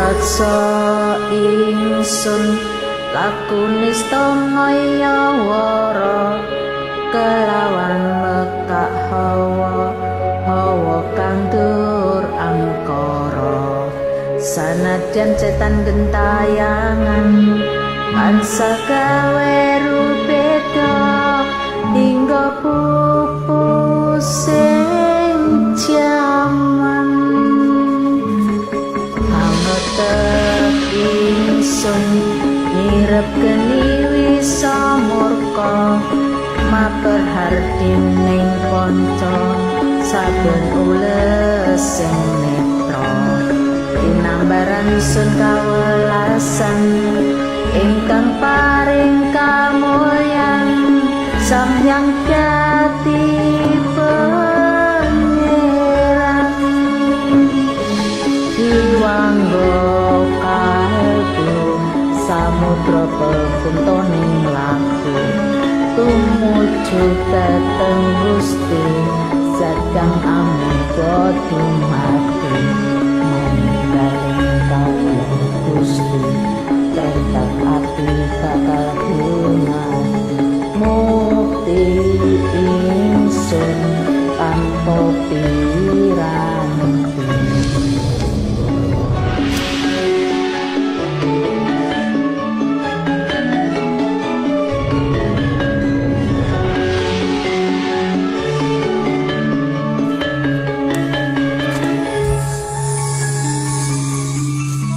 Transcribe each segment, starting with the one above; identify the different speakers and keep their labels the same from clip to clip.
Speaker 1: paksa ingsun lakunista ngaya wara kelawan mekak hawa kang dur angkara sanadyan cetan gentayangan mansa gawe rubeda hingga pupusing jaman angetek ingsun nyirep geni wisa murka matur hardining kanca saben ules sing netra tinambaran sun kawelasan ingkang paring kamulyan Samyang Jati Pangeran Jiwangga kalbu samudra pepuntoning laku tumuju dhateng Gusti sadang amuga dumati manggaling kawula Gusti tetap ati bakal guna mukti ingsun tanpa piranti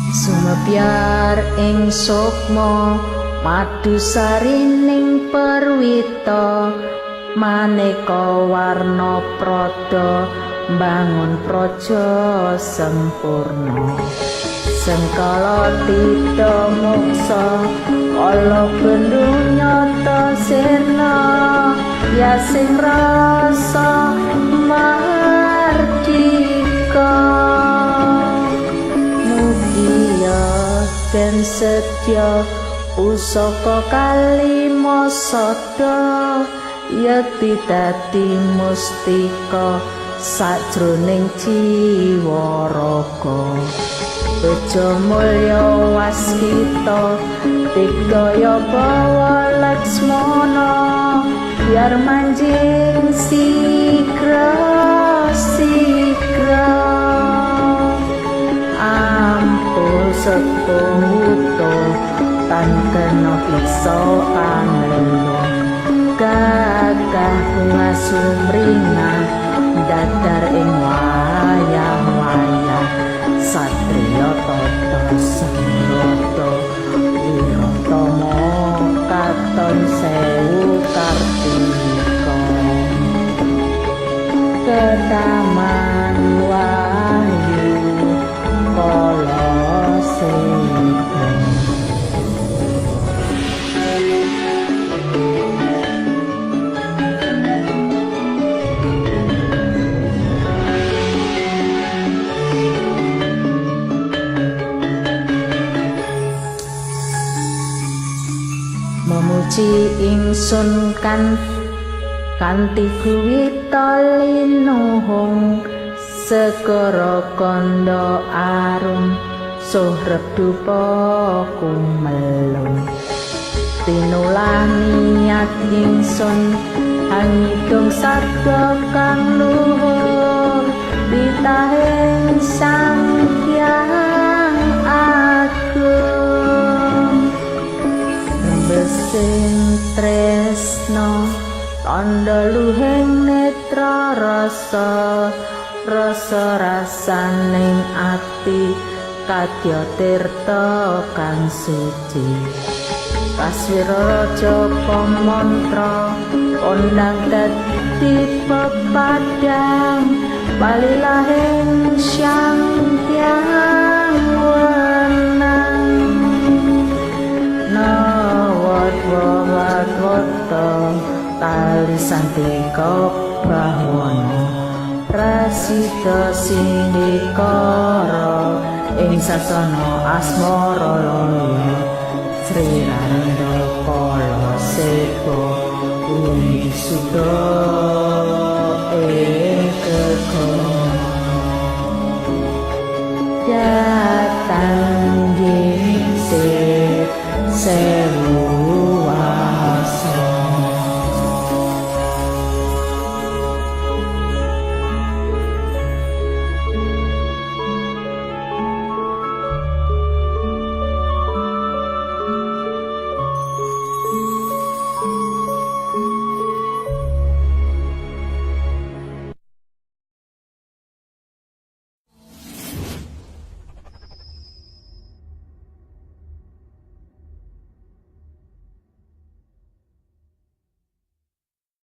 Speaker 1: Sumebyar ing sukma madu sarining perwita maneka warna prada mbangun praja sempurna sengkala tita moksa kala bendung nyata sirna ya sing rasa mardika mugia den setya pusaka kalima sada yekti dadi mustika sajroning jiwa raga beja mulya waskita digdaya bawa laksmana biar manjing sigra ampun seputo tan kena bisa angelo gagah bunga sumringah dadar ing wayah-wayah satriya tata sembrata wiratama katon sewu kartika kedaman wahyu kala memuji ingsun kanthi guwita linuhung segara kandha arum suhrep dupa kumelung tinulah niat ingsun angidung sabda kang luhur ditahing sang hyang agung besing tresno tanda luhing netra rasa rasaning ati kadya tirta kang suci kaswira raja pamantra kondang dadi pepadang balilahing syang hyang wenang nawat-wata tali santika bahwana prasida sindikara ing sasana asmara laya Sri Randha Kala Seba Uni Suda